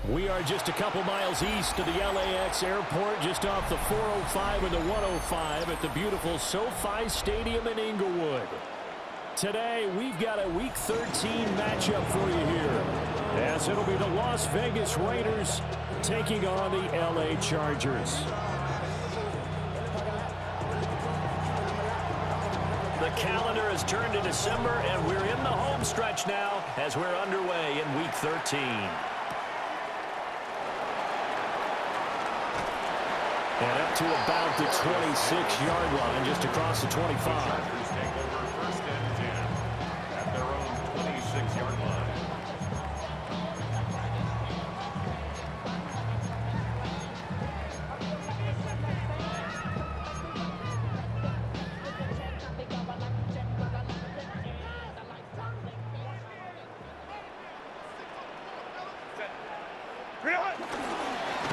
We are just a couple miles east of the LAX airport, just off the 405 and the 105 at the beautiful SoFi Stadium in Inglewood. Today, we've got a Week 13 matchup for you here, as it'll be the Las Vegas Raiders taking on the LA Chargers. The calendar has turned to December, and we're in the home stretch now as we're underway in Week 13. And up to about the 26-yard line, just across the 25. Take over first and 10 at their own 26-yard line.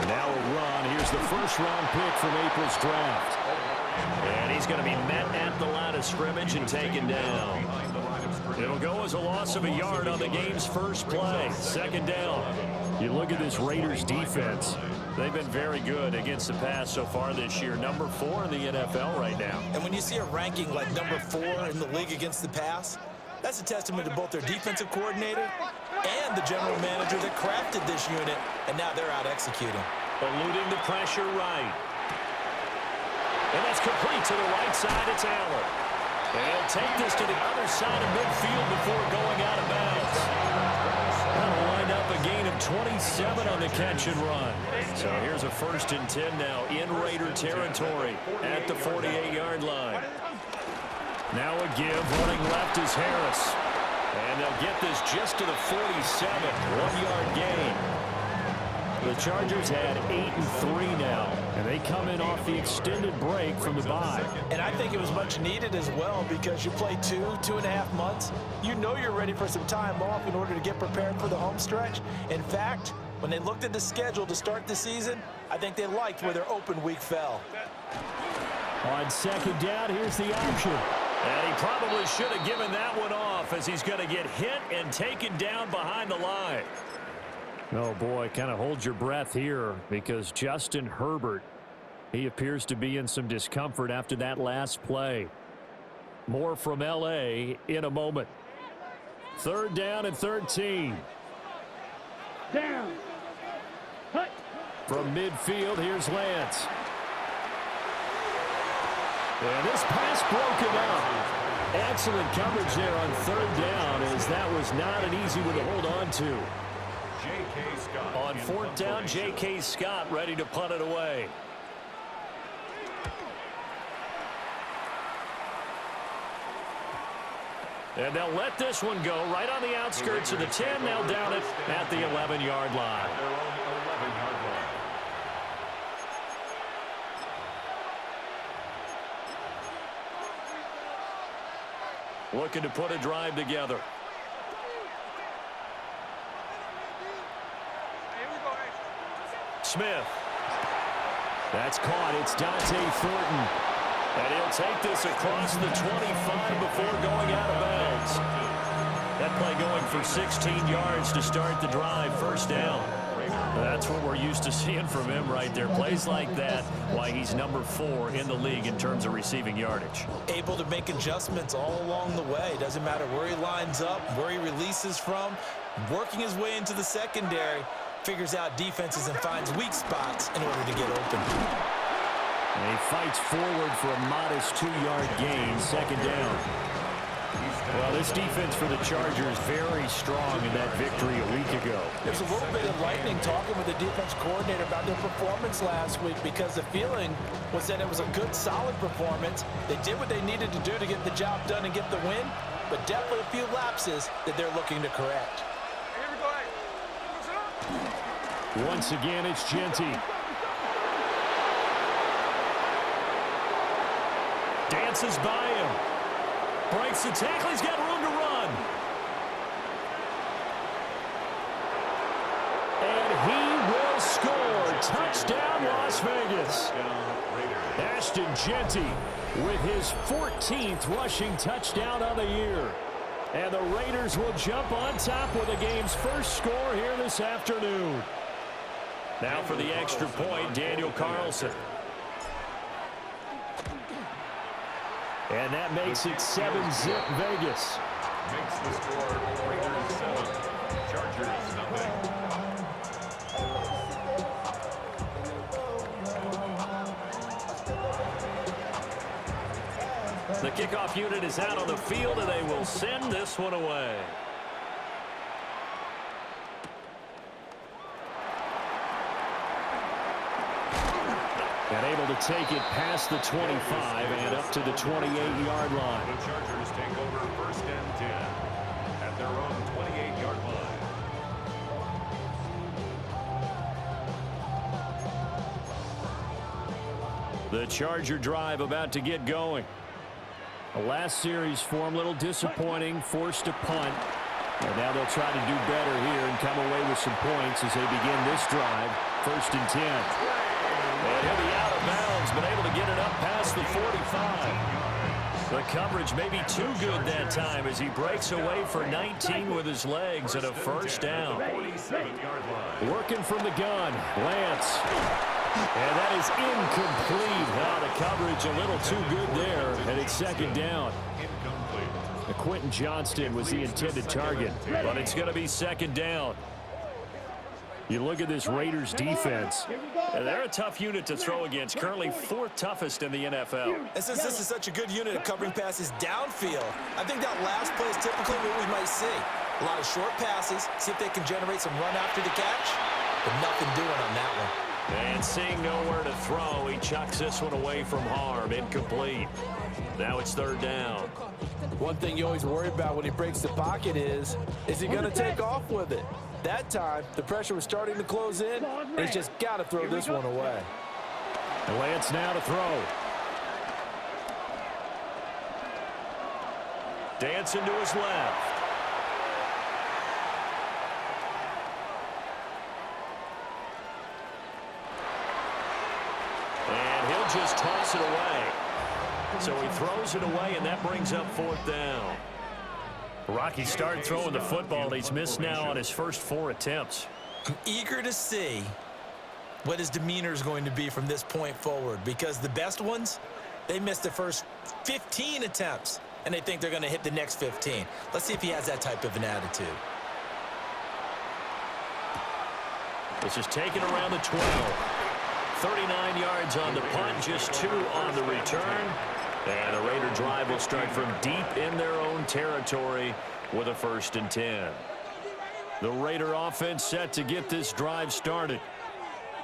Now a run. Here's the first-round pick from April's draft. And he's going to be met at the line of scrimmage and taken down. It'll go as a loss of a yard on the game's first play. Second down. You look at this Raiders defense. They've been very good against the pass so far this year. Number 4 in the NFL right now. And when you see a ranking like number 4 in the league against the pass, that's a testament to both their defensive coordinator and the general manager that crafted this unit, and now they're out executing. Eluding the pressure right. And that's complete to the right side. It's Allen. And he'll take this to the other side of midfield before going out of bounds. That'll wind up a gain of 27 on the catch and run. So here's a 1st and 10 now in Raider territory at the 48-yard line. Now a give. Running left is Harris. And they'll get this just to the 47. 1-yard gain. The Chargers had 8-3 now, and they come in off the extended break from the bye. And I think it was much needed as well, because you play 2.5 months. You know you're ready for some time off in order to get prepared for the home stretch. In fact, when they looked at the schedule to start the season, I think they liked where their open week fell. On second down, here's the option. And he probably should have given that one off, as he's going to get hit and taken down behind the line. Oh, boy, kind of hold your breath here because Justin Herbert, he appears to be in some discomfort after that last play. More from L.A. in a moment. 3rd down and 13. Down. Hut. From midfield, here's Lance. And this pass broken up. Excellent coverage there on 3rd down, as that was not an easy one to hold on to. On 4th down, J.K. Scott ready to punt it away. And they'll let this one go right on the outskirts of the 10. They'll down it at the 11-yard line. Looking to put a drive together. Smith. That's caught. It's Dante Thornton. And he'll take this across the 25 before going out of bounds. That play going for 16 yards to start the drive. 1st down. That's what we're used to seeing from him right there. Plays like that, why he's number 4 in the league in terms of receiving yardage. Able to make adjustments all along the way. Doesn't matter where he lines up, where he releases from. Working his way into the secondary. Figures out defenses and finds weak spots in order to get open. And he fights forward for a modest 2-yard gain. 2nd down. Well, this defense for the Chargers very strong in that victory a week ago. There's a little bit of lightning talking with the defense coordinator about their performance last week, because the feeling was that it was a good, solid performance. They did what they needed to do to get the job done and get the win, but definitely a few lapses that they're looking to correct. Once again, it's Genty. Dances by him. Breaks the tackle. He's got room to run. And he will score. Touchdown, Las Vegas. Ashton Genty with his 14th rushing touchdown of the year. And the Raiders will jump on top with the game's first score here this afternoon. Now for the extra point, Daniel Carlson. And that makes it 7-zip Vegas. Makes the score Raiders 7, Chargers nothing. The kickoff unit is out on the field, and they will send this one away. And able to take it past the 25 and up to the 28-yard line. The Chargers take over 1st and 10 at their own 28-yard line. The Charger drive about to get going. The last series for them, a little disappointing, forced to punt. And now they'll try to do better here and come away with some points as they begin this drive. 1st and 10. And he'll be out of bounds, but able to get it up past the 45. The coverage may be too good that time as he breaks away for 19 with his legs and a 1st down. Working from the gun, Lance. And that is incomplete. Wow, the coverage a little too good there, and it's 2nd down. Quentin Johnston was the intended target, but it's going to be 2nd down. You look at this Raiders defense, and they're a tough unit to throw against, currently 4th toughest in the NFL. And since this is such a good unit of covering passes downfield, I think that last play is typically what we might see. A lot of short passes, see if they can generate some run after the catch, but nothing doing on that one. And seeing nowhere to throw, he chucks this one away from harm, incomplete. Now it's 3rd down. One thing you always worry about when he breaks the pocket is he going to take off with it? That time, the pressure was starting to close in, and he's just got to throw this one away. Lance now to throw. Dancing to his left. And he'll just toss it away. So he throws it away, and that brings up 4th down. Rocky started throwing the football. He's missed now on his first 4 attempts. I'm eager to see what his demeanor is going to be from this point forward, because the best ones, they missed the first 15 attempts, and they think they're going to hit the next 15. Let's see if he has that type of an attitude. This is taken around the 12. 39 yards on the punt, just 2 on the return. And the Raider drive will start from deep in their own territory with a 1st and 10. The Raider offense set to get this drive started.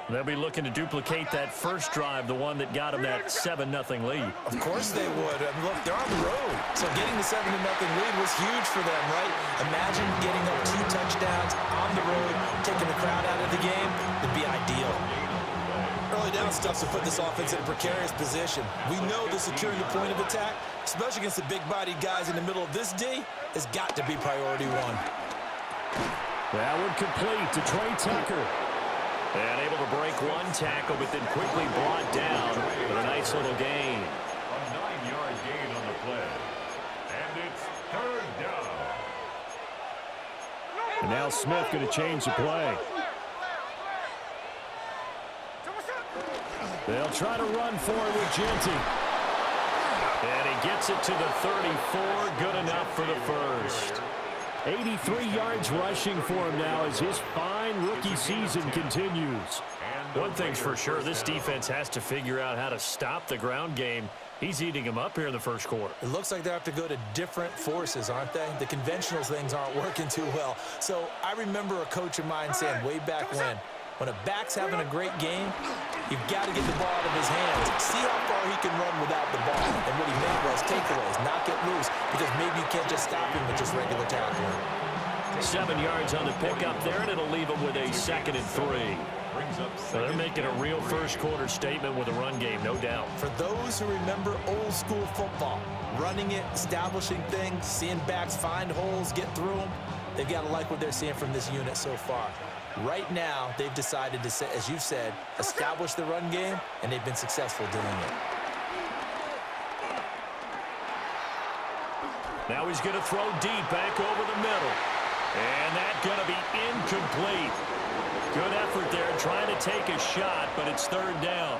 They'll be looking to duplicate that first drive, the one that got them that 7-0 lead. Of course they would. I mean, look, they're on the road. So getting the 7-0 lead was huge for them, right? Imagine getting up 2 touchdowns on the road, taking the crowd out of the game. It'd be ideal. Early down stuff to put this offense in a precarious position. We know the securing the point of attack, especially against the big-bodied guys in the middle of this D, has got to be priority 1. That would complete to Trey Tucker. And able to break 1 tackle, but then quickly brought down with a nice little gain. A 9-yard gain on the play. And it's 3rd down. And now Smith going to change the play. They'll try to run for it with Genty. And he gets it to the 34. Good enough for the first. 83 yards rushing for him now as his fine rookie season continues. One thing's for sure, this defense has to figure out how to stop the ground game. He's eating them up here in the first quarter. It looks like they have to go to different forces, aren't they? The conventional things aren't working too well. So I remember a coach of mine saying way back when a back's having a great game, you've got to get the ball out of his hands. See how far he can run without the ball. And what he meant was takeaways, not get loose, because maybe you can't just stop him with just regular tackling. 7 yards on the pickup there, and it'll leave him with a 2nd and 3. So they're making a real first quarter statement with a run game, no doubt. For those who remember old school football, running it, establishing things, seeing backs find holes, get through them, they've got to like what they're seeing from this unit so far. Right now, they've decided to, as you've said, establish the run game, and they've been successful doing it. Now he's going to throw deep back over the middle. And that's going to be incomplete. Good effort there trying to take a shot, but it's 3rd down.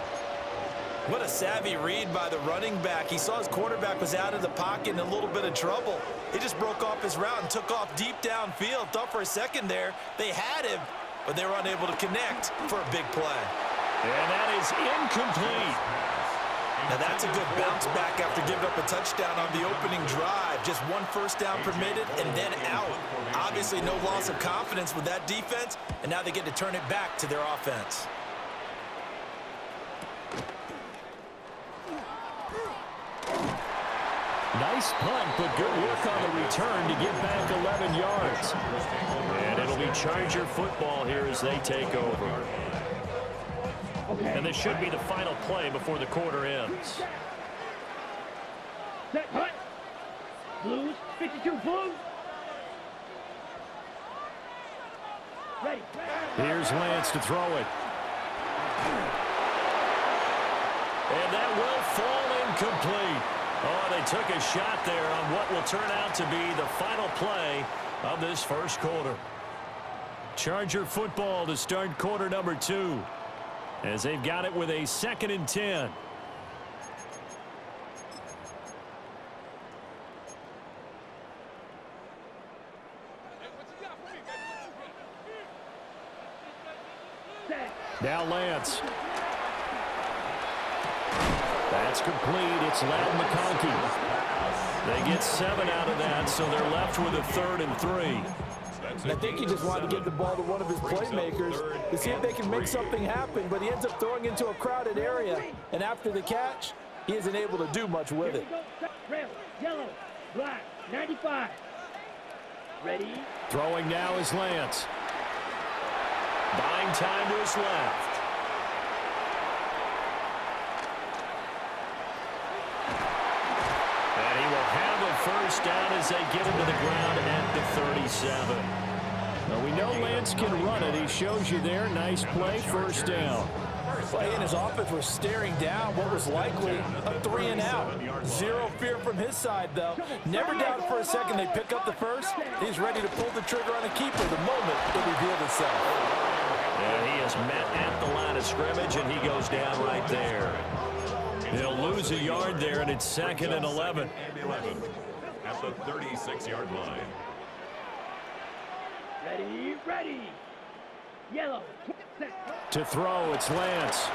What a savvy read by the running back. He saw his quarterback was out of the pocket in a little bit of trouble. He just broke off his route and took off deep downfield. Thought for a second there they had him, but they were unable to connect for a big play. And that is incomplete. Now that's a good bounce back after giving up a touchdown on the opening drive. Just 1 first down permitted and then out. Obviously no loss of confidence with that defense, and now they get to turn it back to their offense. Nice punt, but good work on the return to get back 11 yards. And it'll be Charger football here as they take over. And this should be the final play before the quarter ends. Set, hut. Blues, 52 Blues. Ready. Here's Lance to throw it. And that will fall incomplete. Oh, they took a shot there on what will turn out to be the final play of this first quarter. Charger football to start quarter number 2. As they've got it with a 2nd and 10. Now Lance. That's complete. It's Ladd McConkey. They get 7 out of that, so they're left with a 3rd and 3. And I think he just wanted to give the ball to one of his playmakers to see if they can make something happen, but he ends up throwing into a crowded area. And after the catch, he isn't able to do much with it. Red, yellow, black, 95. Ready? Throwing now is Lance. Buying time to his left. And he will have a first down as they get him to the ground at the 37. Well, we know Lance can run it. He shows you there. Nice play, first down. Play and his offense were staring down what was likely a 3 and out. Zero fear from his side, though. Never doubted for a second they pick up the first. He's ready to pull the trigger on a keeper the moment it revealed itself. met at the line of scrimmage, and he goes down right there. He'll lose a yard there, and it's 2nd and 11. At the 36-yard line. Ready. Yellow. To throw, it's Lance.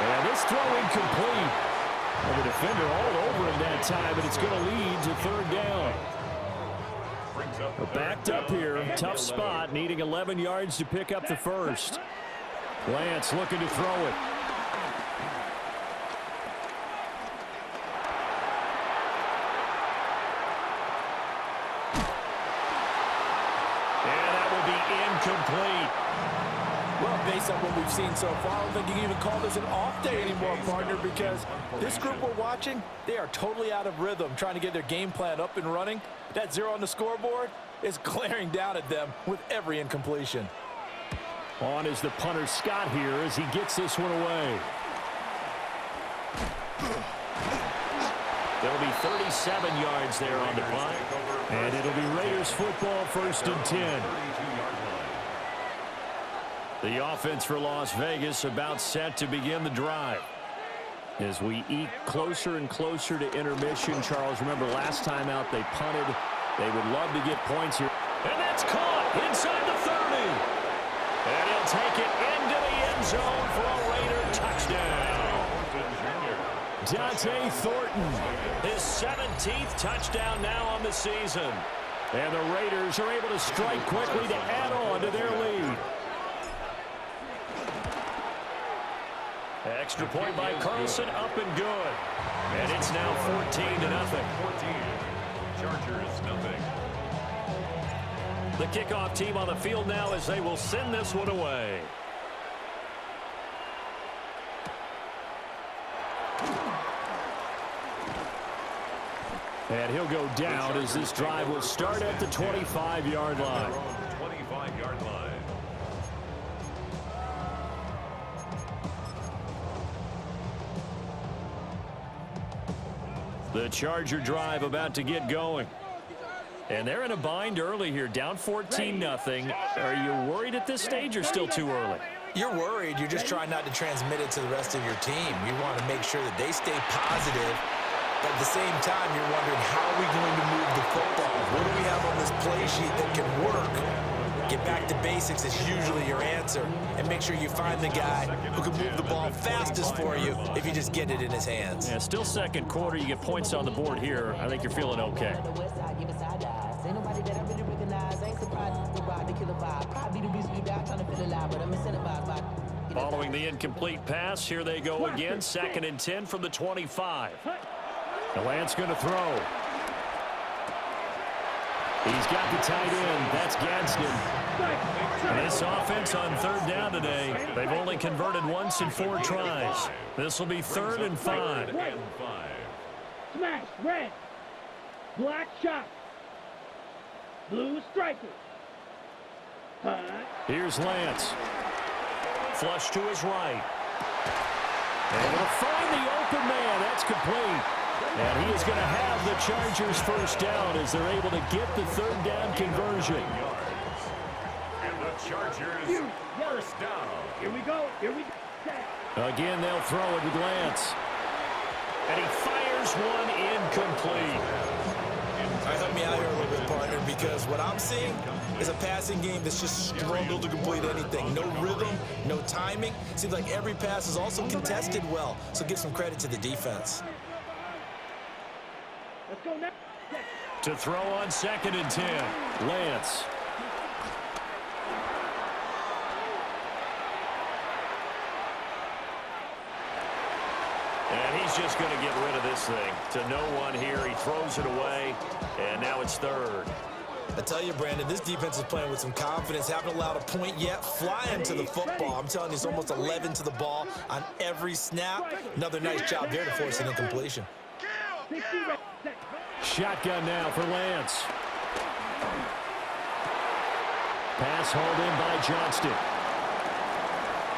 And this throw incomplete. And the defender all over him that time, and it's going to lead to 3rd down. We're backed up here. Tough spot, needing 11 yards to pick up the first. Lance looking to throw it. And that will be incomplete. Well, based on what we've seen so far, I don't think you can even call this an off day anymore, partner, because this group we're watching, they are totally out of rhythm, trying to get their game plan up and running. That 0 on the scoreboard is glaring down at them with every incompletion. On is the punter Scott here as he gets this one away. There'll be 37 yards there on the punt. And it'll be Raiders football, 1st and 10. The offense for Las Vegas about set to begin the drive. As we eke closer and closer to intermission, Charles, remember last time out they punted. They would love to get points here. And that's caught inside the 30. And he'll take it into the end zone for a Raider touchdown. Dante Thornton, his 17th touchdown now on the season. And the Raiders are able to strike quickly to add on to their lead. Extra point by Carlson, up and good. And it's now 14-0. 14. Chargers, nothing. The kickoff team on the field now as they will send this one away. And he'll go down as this drive will start at the 25-yard line. 25-yard line. The Charger drive about to get going. And they're in a bind early here, down 14-0. Are you worried at this stage or still too early? You're worried. You're just trying not to transmit it to the rest of your team. You want to make sure that they stay positive. But at the same time, you're wondering, how are we going to move the football? What do we have on this play sheet that can work? Get back to basics is usually your answer. And make sure you find the guy who can move the ball fastest for you if you just get it in his hands. Yeah, still 2nd quarter. You get points on the board here. I think you're feeling okay. Following the incomplete pass, here they go again. 2nd and 10 from the 25. The Lance going to throw. He's got the tight end. That's Gadsden. And this offense on 3rd down today, they've only converted once in 4 tries. This will be 3rd and 5. Smash, red. Black shot. Blue striker. Here's Lance. Flush to his right. And he'll find the open man. That's complete. And he is going to have the Chargers first down as they're able to get the 3rd down conversion. And the Chargers first down. Here we go. Again, they'll throw it with Lance. And he fires one incomplete. All right, help me out here a little bit, partner, because what I'm seeing is a passing game that's just struggled to complete anything. No rhythm, no timing. Seems like every pass is also contested well, so give some credit to the defense. Let's go now. To throw on 2nd and 10, Lance. And he's just going to get rid of this thing. To no one here, he throws it away, and now it's 3rd. I tell you, Brandon, this defense is playing with some confidence. Haven't allowed a point yet. Flying to the football. I'm telling you, it's almost 11 to the ball on every snap. Another nice job there to force an incompletion. Shotgun now for Lance. Pass hauled in by Johnston.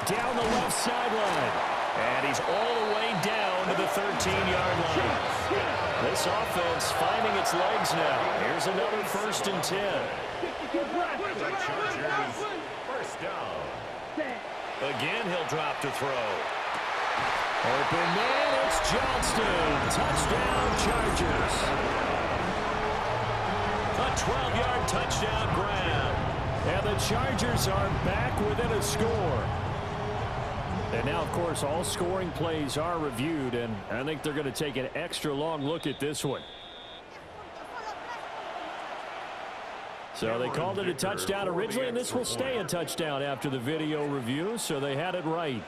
Down the left sideline. And he's all the way down to the 13-yard line. This offense finding its legs now. Here's another 1st and 10. 62 blocks. The Chargers, first down. Set. Again, he'll drop to throw. Open man, it's Johnston. Touchdown, Chargers. A 12-yard touchdown grab. And the Chargers are back within a score. And now, of course, all scoring plays are reviewed, and I think they're going to take an extra long look at this one. So they called it a touchdown originally, and this will stay a touchdown after the video review, so they had it right.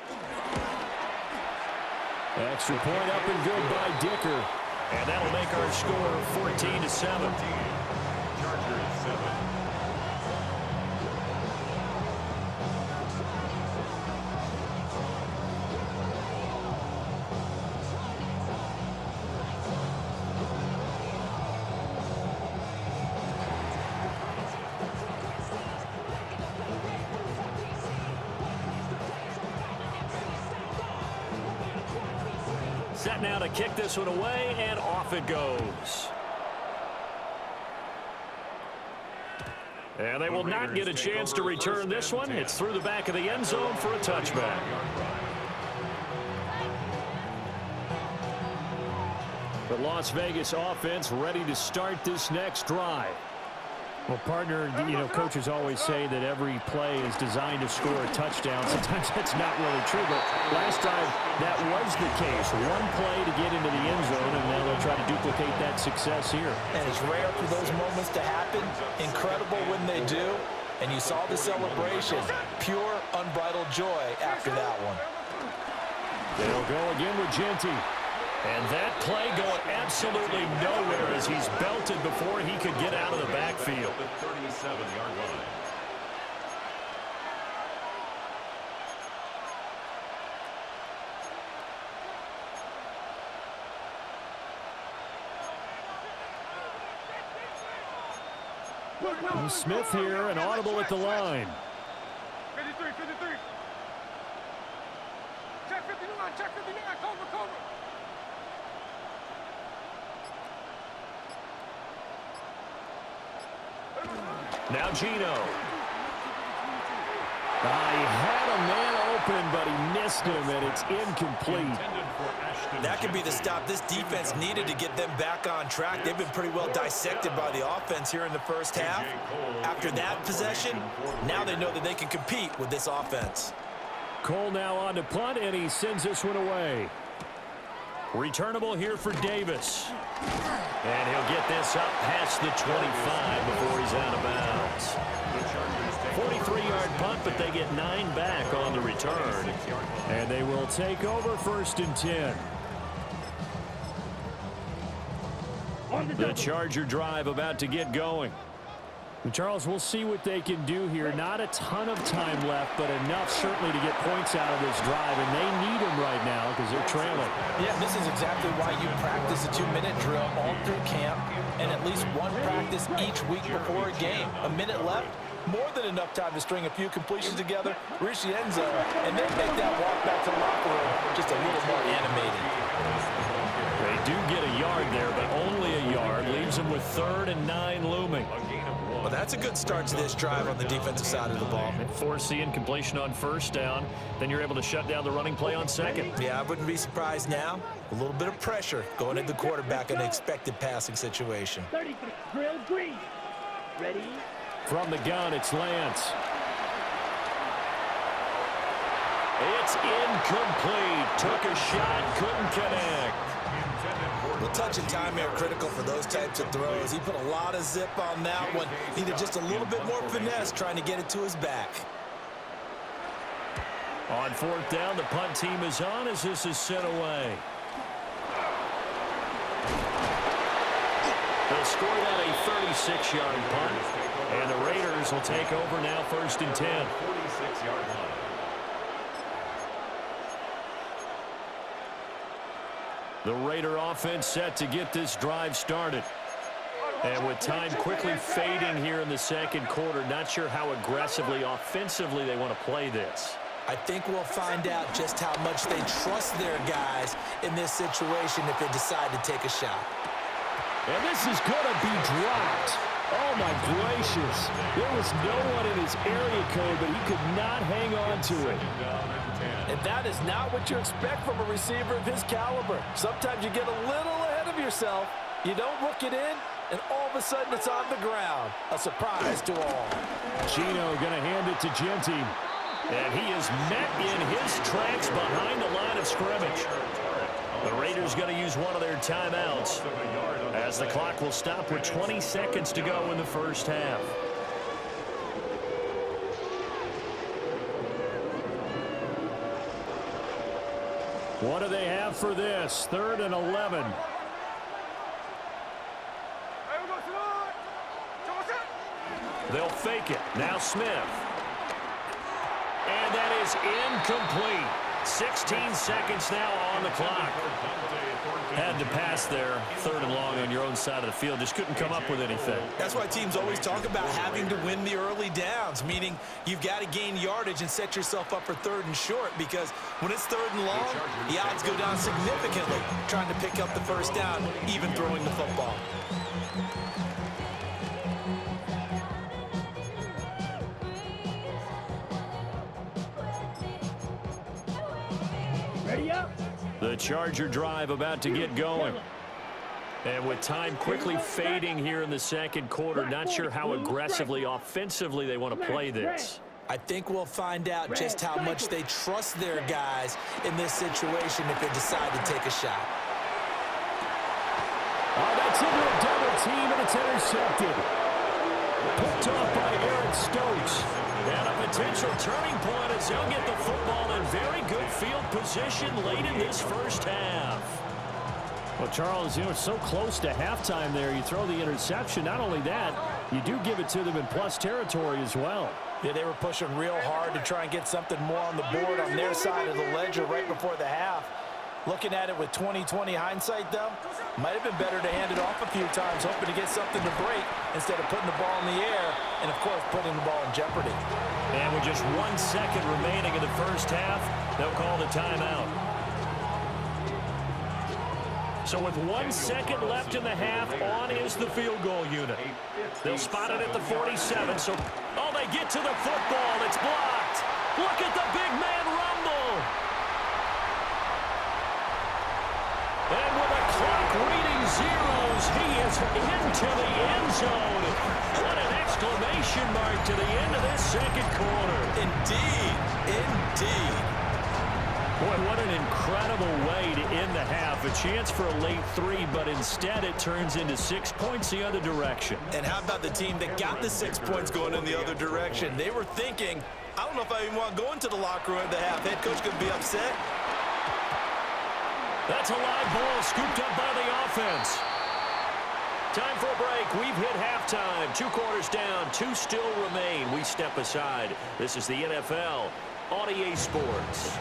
Extra point up and good by Dicker. And that'll make our score 14-7. Chargers 7. Set now to kick this one away, and off it goes. And they will not get a chance to return this one. It's through the back of the end zone for a touchback. The Las Vegas offense ready to start this next drive. Well, partner, coaches always say that every play is designed to score a touchdown. Sometimes that's not really true, but last drive, that was the case. One play to get into the end zone, and now they'll try to duplicate that success here. And it's rare for those moments to happen. Incredible when they do. And you saw the celebration. Pure, unbridled joy after that one. They'll go again with Genty. And that play going absolutely nowhere as he's belted before he could get out of the backfield. The 37-yard line. Smith here, an audible at the line. 53. Check 59, cover. Now Gino. He had a man open, but he missed him, and it's incomplete. That could be the stop this defense needed to get them back on track. They've been pretty well dissected by the offense here in the first half. After that possession, now they know that they can compete with this offense. Cole now on to punt, and he sends this one away. Returnable here for Davis. And he'll get this up past the 25 before he's out of bounds. 43-yard punt, but they get 9 back on the return. And they will take over 1st and 10. The Charger drive about to get going. And Charles, we'll see what they can do here. Not a ton of time left, but enough certainly to get points out of this drive, and they need them right now because they're trailing. Yeah, this is exactly why you practice a 2-minute drill all through camp and at least one practice each week before a game. A minute left, more than enough time to string a few completions together, reach the end zone, and then make that walk back to the locker room just a little more animated. They do get a yard there, but only a yard. Leaves them with 3rd and 9 looming. Well, that's a good start to this drive on the defensive side of the ball. Force the incompletion on 1st down. Then you're able to shut down the running play on 2nd. Yeah, I wouldn't be surprised now. A little bit of pressure going at the quarterback in an expected passing situation. 33, drill green. Ready? From the gun, it's Lance. It's incomplete. Took a shot, couldn't connect. Well, touch and time are critical for those types of throws. He put a lot of zip on that one. Needed just a little bit more finesse trying to get it to his back. On 4th down, the punt team is on as this is sent away. They'll score that a 36-yard punt. And the Raiders will take over now 1st and 10. 46-yard line. The Raider offense set to get this drive started. And with time quickly fading here in the 2nd quarter, not sure how aggressively, offensively they want to play this. I think we'll find out just how much they trust their guys in this situation if they decide to take a shot. And this is going to be dropped. Oh, my gracious. There was no one in his area code, but he could not hang on to it. And that is not what you expect from a receiver of his caliber. Sometimes you get a little ahead of yourself. You don't look it in, and all of a sudden it's on the ground. A surprise to all. Gino going to hand it to Genty. And he is met in his tracks behind the line of scrimmage. The Raiders going to use one of their timeouts as the clock will stop with 20 seconds to go in the first half. What do they have for this? 3rd and 11. They'll fake it. Now Smith. And that is incomplete. 16 seconds now on the clock. Had to pass there, 3rd and long on your own side of the field. Just couldn't come up with anything. That's why teams always talk about having to win the early downs, meaning you've got to gain yardage and set yourself up for 3rd and short, because when it's 3rd and long, the odds go down significantly trying to pick up the first down, even throwing the football. Ready up. The Charger drive about to get going. And with time quickly fading here in the second quarter, not sure how aggressively, offensively they want to play this. I think we'll find out just how much they trust their guys in this situation if they decide to take a shot. Oh, that's into a double team, and it's intercepted. Picked off by Aaron Stokes. And a potential turning point as they'll get the football in very good field position late in this first half. Well, Charles, it's so close to halftime there. You throw the interception. Not only that, you do give it to them in plus territory as well. Yeah, they were pushing real hard to try and get something more on the board on their side of the ledger right before the half. Looking at it with 20/20 hindsight, though, might have been better to hand it off a few times, hoping to get something to break instead of putting the ball in the air and, of course, putting the ball in jeopardy. And with just 1 second remaining in the first half, they'll call the timeout. So with 1 second left in the half, on is the field goal unit. They'll spot it at the 47. So, oh, they get to the football. It's blocked. Look at the big man rumble. And with the clock reading zeros, he is into the end zone. What an exclamation mark to the end of this second quarter. Indeed, indeed. Boy, what an incredible way to end the half. A chance for a late 3, but instead it turns into 6 points the other direction. And how about the team that got the 6 points going in the other direction? They were thinking, I don't know if I even want to go into the locker room at the half. Head coach going to be upset. That's a live ball scooped up by the offense. Time for a break. We've hit halftime. 2 quarters down. 2 still remain. We step aside. This is the NFL on EA Sports.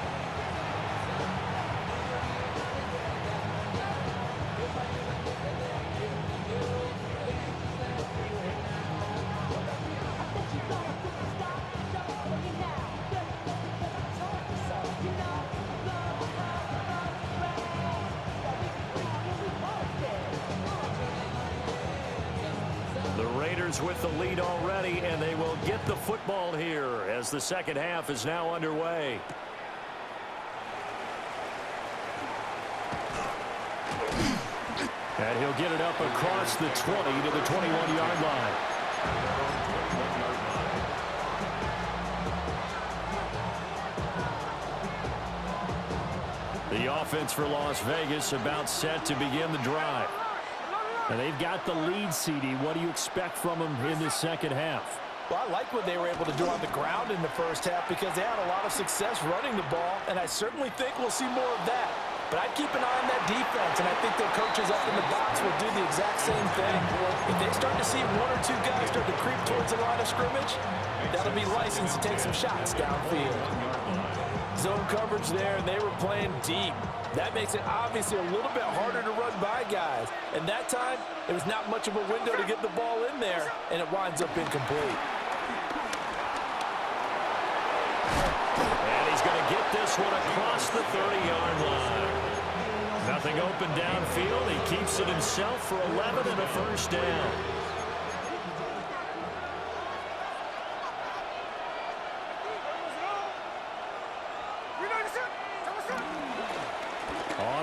With the lead already, and they will get the football here as the second half is now underway. And he'll get it up across the 20 to the 21-yard line. The offense for Las Vegas about set to begin the drive. And they've got the lead, CD. What do you expect from them in the second half? Well, I like what they were able to do on the ground in the first half because they had a lot of success running the ball, and I certainly think we'll see more of that. But I'd keep an eye on that defense, and I think their coaches up in the box will do the exact same thing. If they start to see 1 or 2 guys start to creep towards the line of scrimmage, that'll be licensed to take some shots downfield. Zone coverage there, and they were playing deep. That makes it obviously a little bit harder to run by guys. And that time, there was not much of a window to get the ball in there, and it winds up incomplete. And he's going to get this one across the 30-yard line. Nothing open downfield. He keeps it himself for 11 and a first down.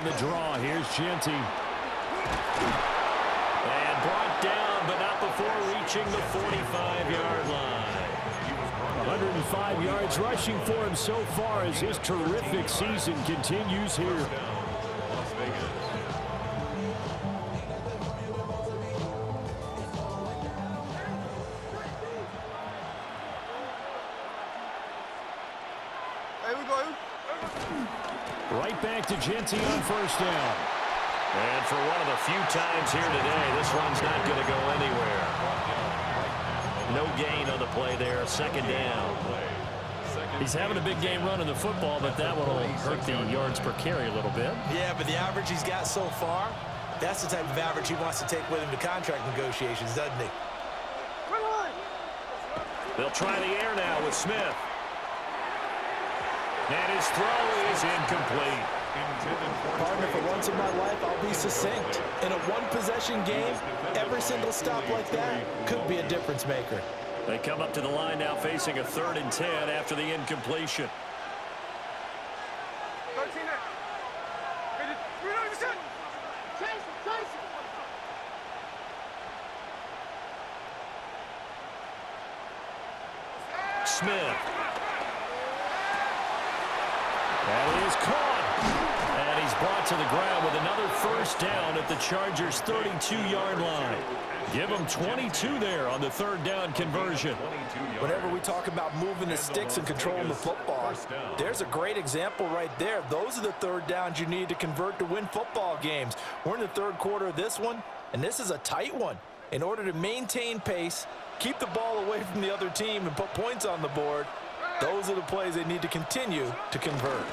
on the draw. Here's Genty. And brought down, but not before reaching the 45-yard line. 105 yards rushing for him so far as his terrific season continues here. Las Vegas. Right back to Genty on first down. And for one of the few times here today, this one's not going to go anywhere. No gain on the play there, second down. He's having a big game running the football, but that one will hurt the yards per carry a little bit. Yeah, but the average he's got so far, that's the type of average he wants to take with him to contract negotiations, doesn't he? They'll try the air now with Smith. And his throw is incomplete. Partner, for once in my life, I'll be succinct. In a one-possession game, every single stop like that could be a difference maker. They come up to the line now facing a 3rd and 10 after the incompletion. 13 there. Reload the set. Smith. That is caught. And he's brought to the ground with another first down at the Chargers' 32-yard line. Give them 22 there on the 3rd down conversion. Whenever we talk about moving the sticks and controlling the football, there's a great example right there. Those are the 3rd downs you need to convert to win football games. We're in the 3rd quarter of this one, and this is a tight one. In order to maintain pace, keep the ball away from the other team, and put points on the board, those are the plays they need to continue to convert.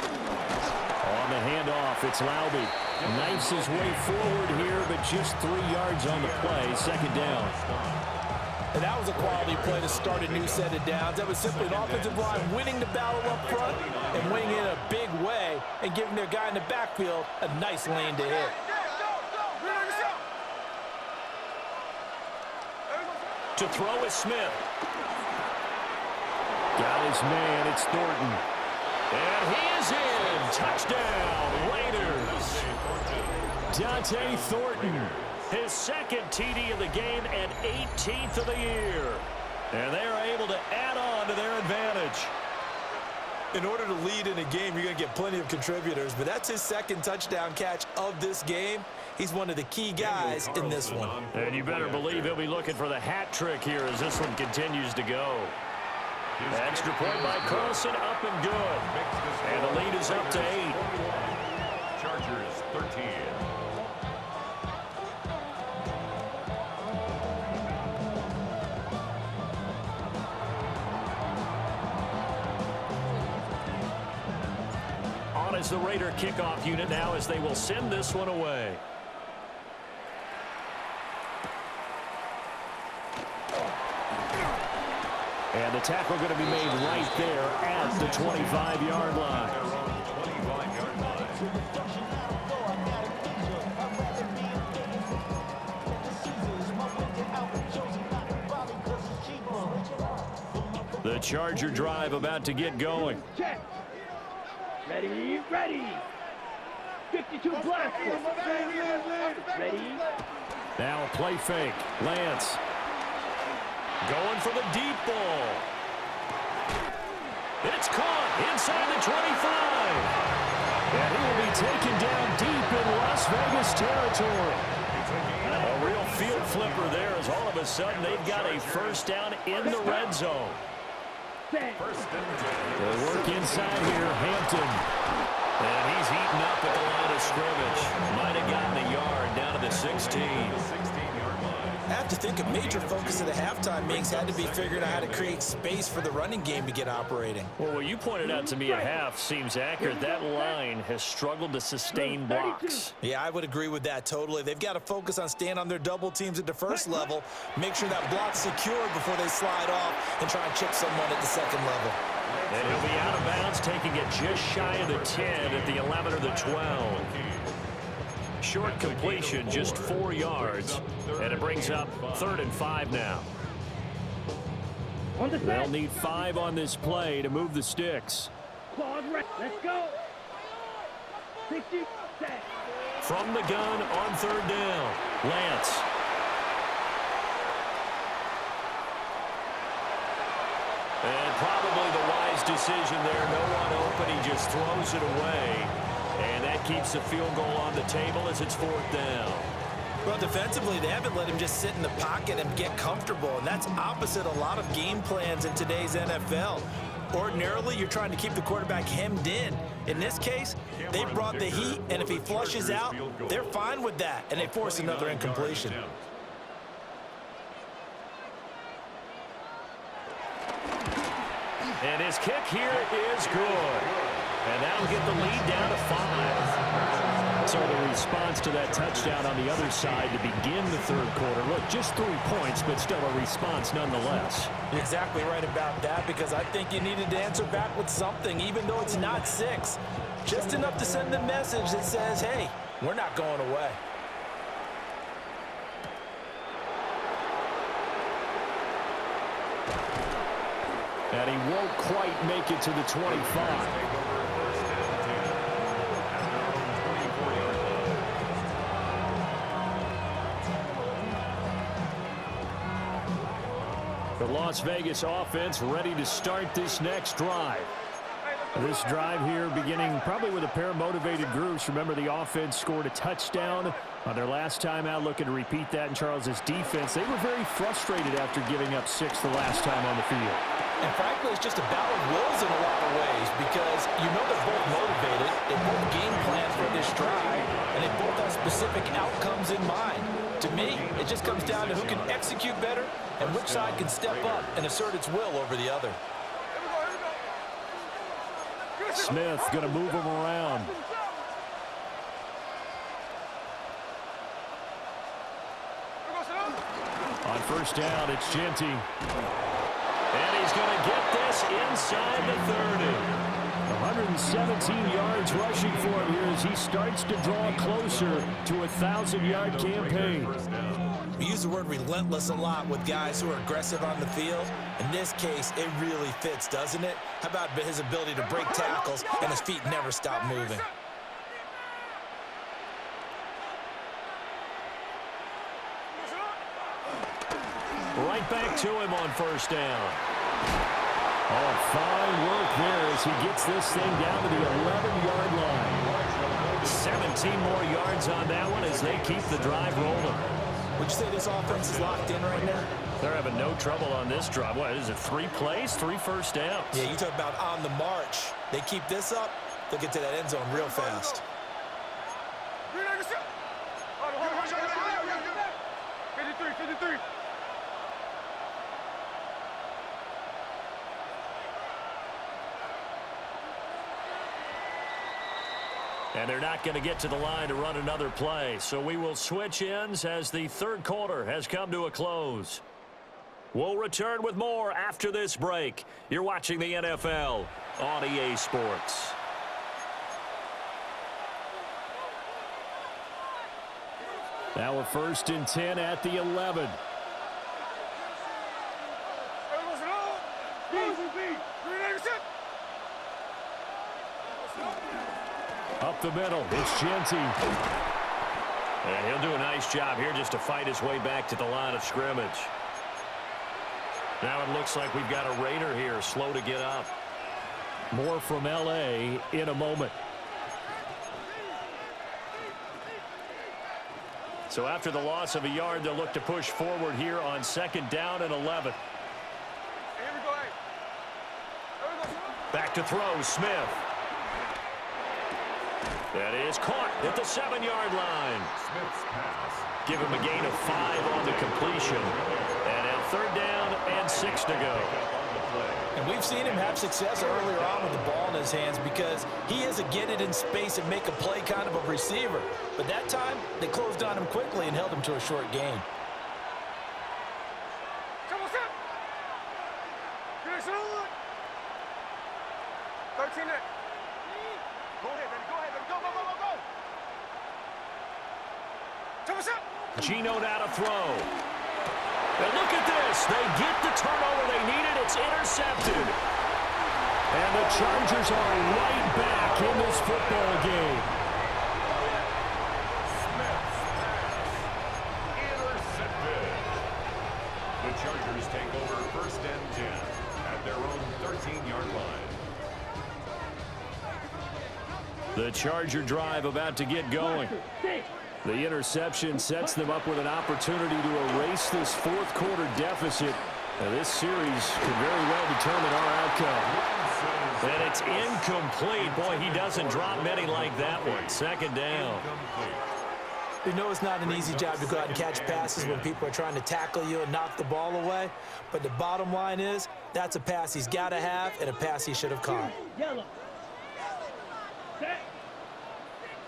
On the handoff, it's Laube. Knifes his way forward here, but just 3 yards on the play, second down. And that was a quality play to start a new set of downs. That was simply an offensive line winning the battle up front and winning in a big way and giving their guy in the backfield a nice lane to hit. To throw is Smith. Got his man, it's Thornton. And he is in. Touchdown, Raiders. Dante Thornton, his 2nd TD of the game and 18th of the year. And they are able to add on to their advantage. In order to lead in a game, you're going to get plenty of contributors, but that's his 2nd touchdown catch of this game. He's one of the key guys in this one. And you better believe he'll be looking for the hat trick here as this one continues to go. Extra point by Carlson, up and good. And the lead is up to 8. Chargers 13. On is the Raider kickoff unit now as they will send this one away. And the tackle going to be made right there at the 25-yard line. The Charger drive about to get going. Check. Ready, ready. 52 blocks. Ready. Now a play fake. Lance. Going for the deep ball. It's caught inside the 25. And he will be taken down deep in Las Vegas territory. A real field flipper there as all of a sudden they've got a first down in the red zone. They'll work inside here, Hampton. And he's heating up at the line of scrimmage. Might have gotten a yard down to the 16. I have to think a major focus of the halftime mix had to be figuring out how to create space for the running game to get operating. Well, what you pointed out to me at half seems accurate. That line has struggled to sustain blocks. Yeah, I would agree with that totally. They've got to focus on staying on their double teams at the first level, make sure that block's secured before they slide off and try and chip someone at the second level. And he'll be out of bounds, taking it just shy of the 10 at the 11 or the 12. Short completion, just 4 yards, and it brings up 3rd and 5 now. They'll need 5 on this play to move the sticks. Let's go. 60. Set. From the gun on third down, Lance. And probably the wise decision there. No one open. He just throws it away. And that keeps the field goal on the table as it's fourth down. Well, defensively, they haven't let him just sit in the pocket and get comfortable, and that's opposite a lot of game plans in today's NFL. Ordinarily, you're trying to keep the quarterback hemmed in. In this case, they brought the heat, and if he flushes out, they're fine with that, and they force another incompletion. And his kick here is good. And that'll get the lead down to 5. So the response to that touchdown on the other side to begin the third quarter. Look, just 3 points, but still a response nonetheless. You're exactly right about that, because I think you needed to answer back with something, even though it's not 6. Just enough to send the message that says, hey, we're not going away. And he won't quite make it to the 25. The Las Vegas offense ready to start this next drive. This drive here beginning probably with a pair of motivated groups. Remember, the offense scored a touchdown on their last time out. Looking to repeat that in Charles's defense. They were very frustrated after giving up 6 the last time on the field. And frankly, it's just a battle of wills in a lot of ways, because you know they're both motivated, they both game plan for this drive, and they both have specific outcomes in mind. To me, it just comes down to who can execute better and which side can step up and assert its will over the other. Smith going to move him around. On first down, it's Genty. And he's going to get this inside the 30. 117 yards rushing for him here as he starts to draw closer to a 1,000-yard campaign. We use the word relentless a lot with guys who are aggressive on the field. In this case, it really fits, doesn't it? How about his ability to break tackles and his feet never stop moving? Right back to him on first down. Oh, fine work there as he gets this thing down to the 11-yard line. 17 more yards on that one as they keep the drive rolling. Would you say this offense is locked in right now? They're having no trouble on this drive. What is it, 3 plays, 3 first downs? Yeah, you talk about on the march. They keep this up, they'll get to that end zone real fast. 53. And they're not going to get to the line to run another play. So we will switch ends as the third quarter has come to a close. We'll return with more after this break. You're watching the NFL on EA Sports. Now we're first and 10 at the 11. Up the middle, it's Genty. And he'll do a nice job here just to fight his way back to the line of scrimmage. Now it looks like we've got a Raider here, slow to get up. More from L.A. in a moment. So after the loss of a yard, they'll look to push forward here on second down and 11. Back to throw, Smith. That is caught at the 7-yard line. Smith's pass. Give him a gain of 5 on the completion. And now third down and 6 to go. And we've seen him have success earlier on with the ball in his hands because he is a get it in space and make a play kind of a receiver. But that time, they closed on him quickly and held him to a short gain. Gino now to throw. And look at this. They get the turnover they needed. It's intercepted. And the Chargers are right back in this football game. 14-yard line. The Charger drive about to get going. The interception sets them up with an opportunity to erase this fourth quarter deficit. Now, this series could very well determine our outcome. And it's incomplete. Boy, he doesn't drop many like that one. Second down. You know it's not an easy job to go out and catch passes when people are trying to tackle you and knock the ball away. But the bottom line is, that's a pass he's got to have and a pass he should have caught. Yellow. Set.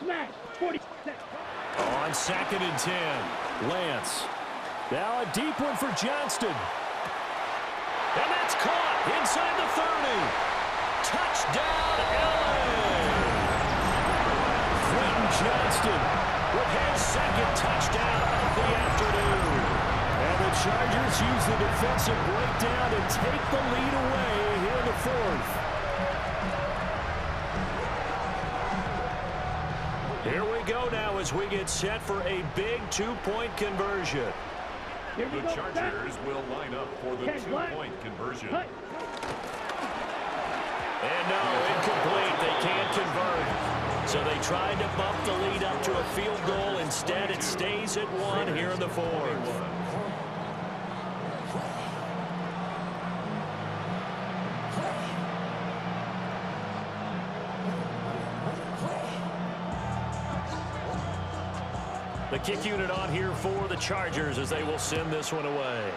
Smash. 40. On 2nd and 10, Lance. Now a deep one for Johnston. And that's caught inside the 30. Touchdown, LA. Quentin Johnston with his second touchdown of the afternoon. And the Chargers use the defensive breakdown to take the lead away here in the fourth. Here we go now as we get set for a big two-point conversion. The Chargers will line up for the two-point conversion. And no, incomplete. They can't convert. So they tried to bump the lead up to a field goal. Instead, it stays at 1 here in the fourth. The kick unit on here for the Chargers as they will send this one away.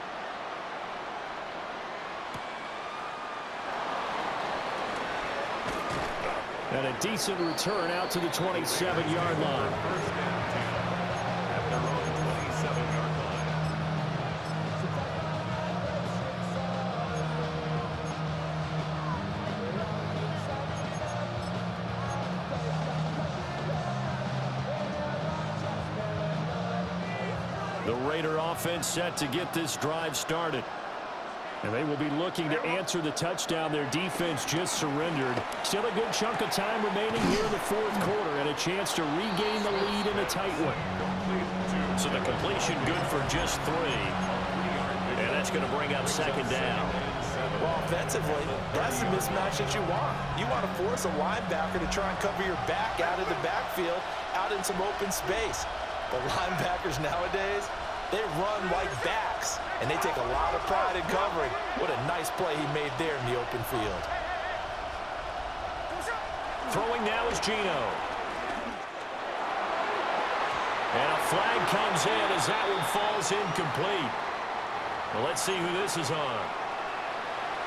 And a decent return out to the 27-yard line. At their own 27-yard line. The Raider offense set to get this drive started. And they will be looking to answer the touchdown their defense just surrendered. Still a good chunk of time remaining here in the fourth quarter and a chance to regain the lead in a tight one. So the completion good for just 3. And that's going to bring up second down. Well, offensively, that's the mismatch that you want. You want to force a linebacker to try and cover your back out of the backfield, out in some open space. The linebackers nowadays, they run like backs, and they take a lot of pride in covering. What a nice play he made there in the open field. Throwing now is Geno. And a flag comes in as that one falls incomplete. Well, let's see who this is on.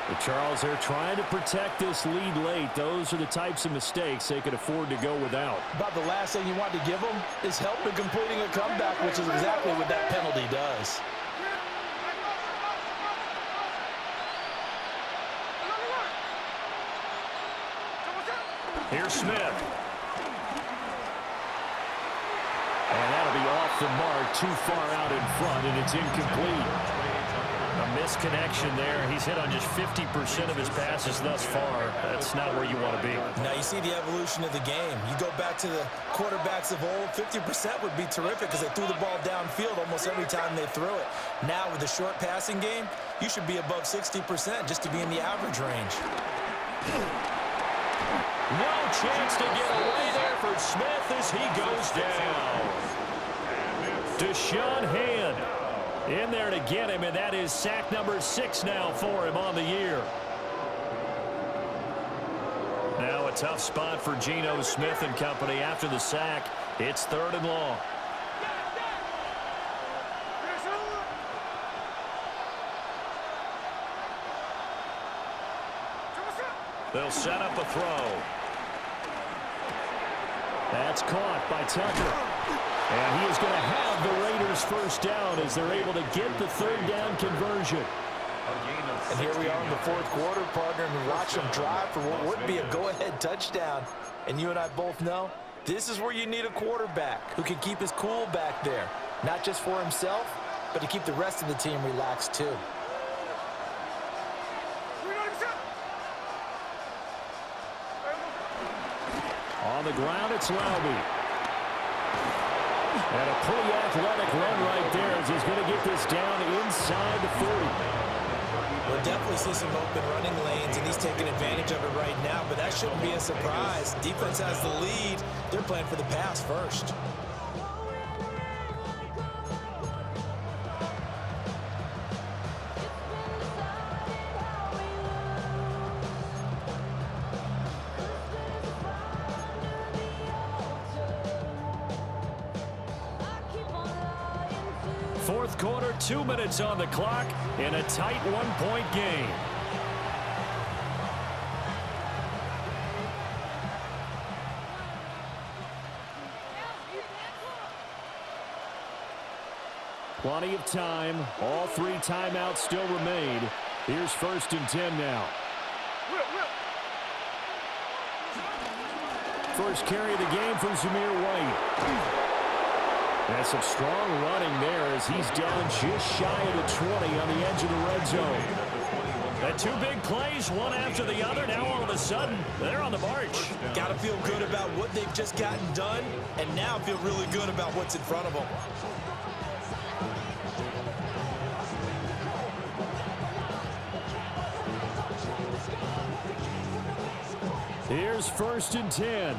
The Charles, they're trying to protect this lead late. Those are the types of mistakes they could afford to go without. About the last thing you want to give them is help in completing a comeback, which is exactly what that penalty does. Here's Smith. And that'll be off the mark, too far out in front, and it's incomplete. A misconnection there. He's hit on just 50% of his passes thus far. That's not where you want to be. Now you see the evolution of the game. You go back to the quarterbacks of old, 50% would be terrific because they threw the ball downfield almost every time they threw it. Now with the short passing game, you should be above 60% just to be in the average range. No chance to get away there for Smith as he goes down. Deshaun Hand in there to get him, and that is sack number 6 now for him on the year. Now a tough spot for Geno Smith and company after the sack. It's 3rd and long. They'll set up a throw. That's caught by Tucker. And he is going to have the Raiders first down as they're able to get the 3rd down conversion. And here we are in the 4th quarter, partner, and watch them drive for what would be a go-ahead touchdown. And you and I both know this is where you need a quarterback who can keep his cool back there. Not just for himself, but to keep the rest of the team relaxed too. On the ground, it's Laube. And a pretty athletic run right there as he's going to get this down inside the 40. We'll definitely see some open running lanes, and he's taking advantage of it right now, but that shouldn't be a surprise. Defense has the lead. They're playing for the pass first. Fourth quarter, 2 minutes on the clock in a tight one-point game. Plenty of time. All 3 timeouts still remain. Here's 1st and 10 now. First carry of the game for Zamir White. That's some strong running there as he's down just shy of the 20 on the edge of the red zone. And 2 big plays, one after the other. Now all of a sudden, they're on the march. Got to feel good about what they've just gotten done, and now feel really good about what's in front of them. Here's 1st and 10.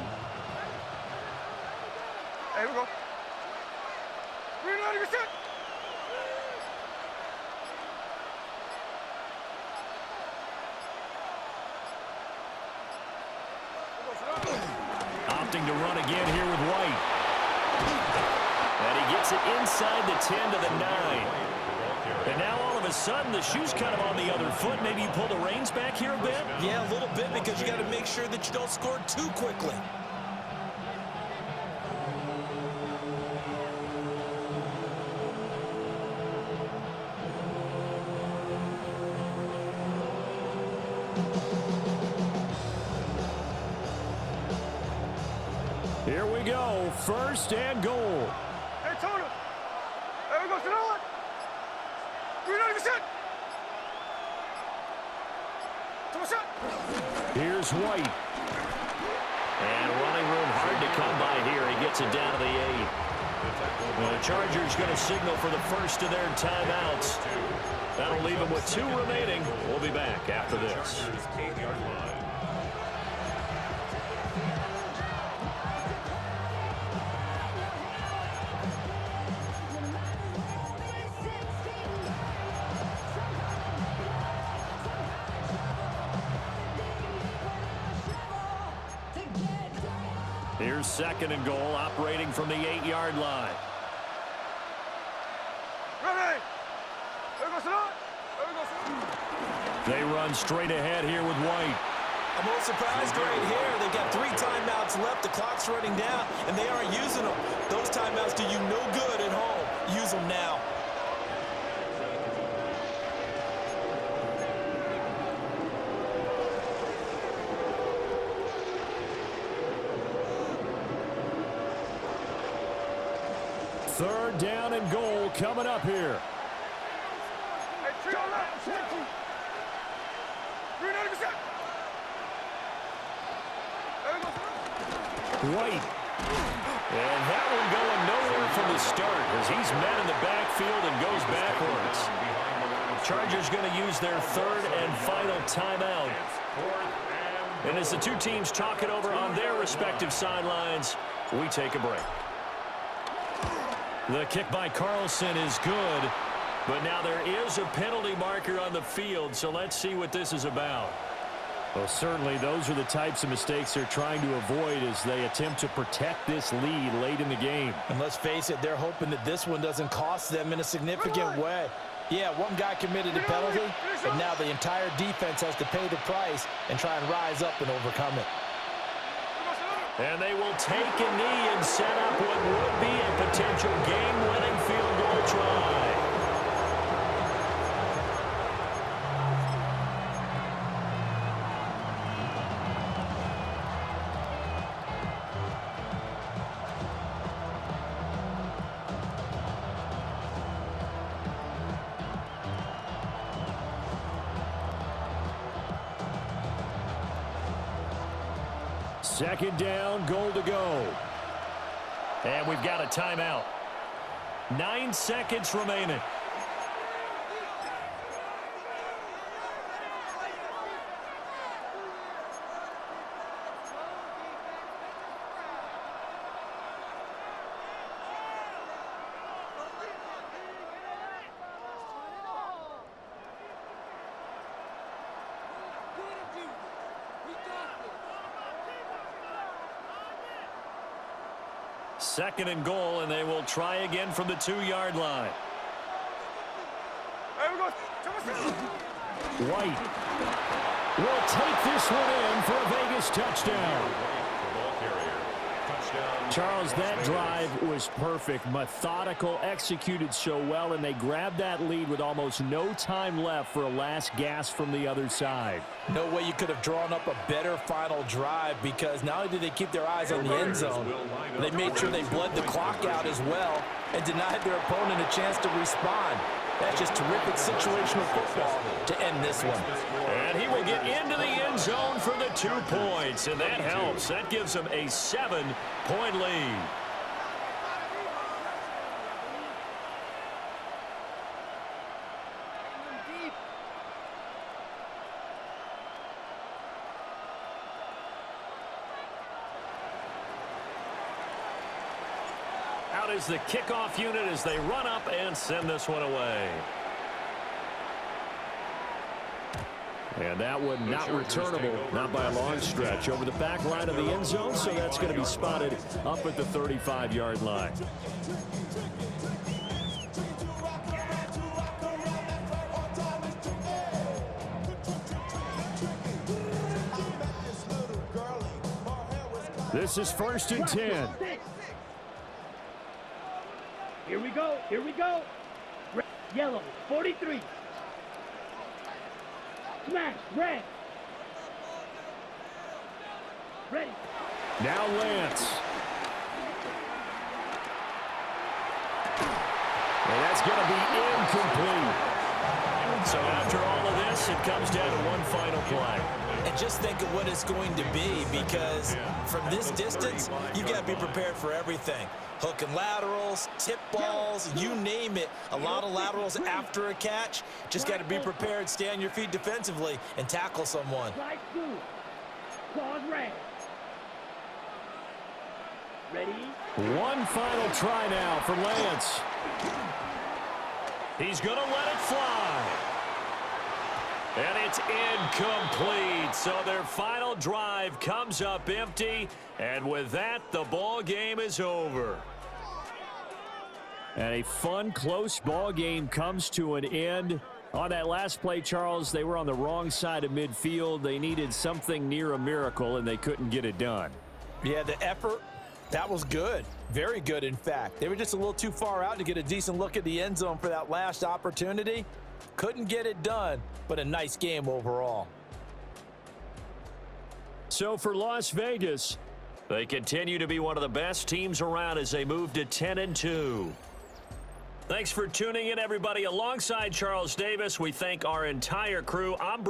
Hey, we go. We're not even set. Opting to run again here with White. And he gets it inside the 10 to the 9. And now all of a sudden the shoe's kind of on the other foot. Maybe you pull the reins back here a bit? Yeah, a little bit, because you got to make sure that you don't score too quickly. Here we go, 1st and goal. Hey, Tony. Hey, we go, sit on. We're not even set. Come on, shot. Here's White. And running room hard to come by here. He gets it down to the 8. Well, the Chargers going to signal for the first of their timeouts. That'll leave them with 2 remaining. We'll be back after this. Here's 2nd and goal, operating from the 8-yard line. Ready. Hey, we go, sit on. Hey, we go, sit on. They run straight ahead here with White. I'm a little surprised right here. They've got 3 timeouts left. The clock's running down, and they aren't using them. Those timeouts do you no good at home. Use them now. Third down and goal coming up here. Hey, tree on left. We're not even set. Hey, we go, sit on. White. And that one going nowhere from the start as he's met in the backfield and goes backwards. Chargers going to use their 3rd and final timeout. And as the 2 teams talk it over on their respective sidelines, we take a break. The kick by Carlson is good, but now there is a penalty marker on the field, so let's see what this is about. Well, certainly those are the types of mistakes they're trying to avoid as they attempt to protect this lead late in the game. And let's face it, they're hoping that this one doesn't cost them in a significant way. Yeah, one guy committed a penalty, but now the entire defense has to pay the price and try and rise up and overcome it. And they will take a knee and set up what would be a potential game-winning field goal try. Second down, goal to go. And we've got a timeout. 9 seconds remaining. 2nd and goal, and they will try again from the 2-yard line. There we go. White will take this one in for a Vegas touchdown. The ball carrier. Touchdown. Charles, that drive was perfect, methodical, executed so well, and they grabbed that lead with almost no time left for a last gasp from the other side. No way you could have drawn up a better final drive, because not only did they keep their eyes on the end zone, they made sure they bled the clock out as well and denied their opponent a chance to respond. That's just terrific situational football to end this one. And he will get into the end zone for the 2 points, and that helps. That gives them a 7-point lead. Out is the kickoff unit as they run up and send this one away. And that one not returnable, not by a long stretch, over the back line of the end zone, so that's going to be spotted up at the 35-yard line. This is 1st and 10. Here we go. Here we go. Red, yellow, 43. Smash, red. Ready. Now Lance. And that's going to be incomplete. So after all of this, it comes down to one final play. And just think of what it's going to be, because from this distance, you've got to be prepared for everything. Hook and laterals, tip balls, you name it. A lot of laterals after a catch. Just got to be prepared, stay on your feet defensively, and tackle someone. Slide through. Pause red. Ready? One final try now for Lance. He's going to let it fly. And it's incomplete. So their final drive comes up empty. And with that, the ball game is over. And a fun, close ball game comes to an end. On that last play, Charles, they were on the wrong side of midfield. They needed something near a miracle, and they couldn't get it done. Yeah, the effort, that was good. Very good, in fact. They were just a little too far out to get a decent look at the end zone for that last opportunity. Couldn't get it done, but a nice game overall. So for Las Vegas, they continue to be one of the best teams around as they move to 10-2. Thanks for tuning in, everybody. Alongside Charles Davis, we thank our entire crew. I'm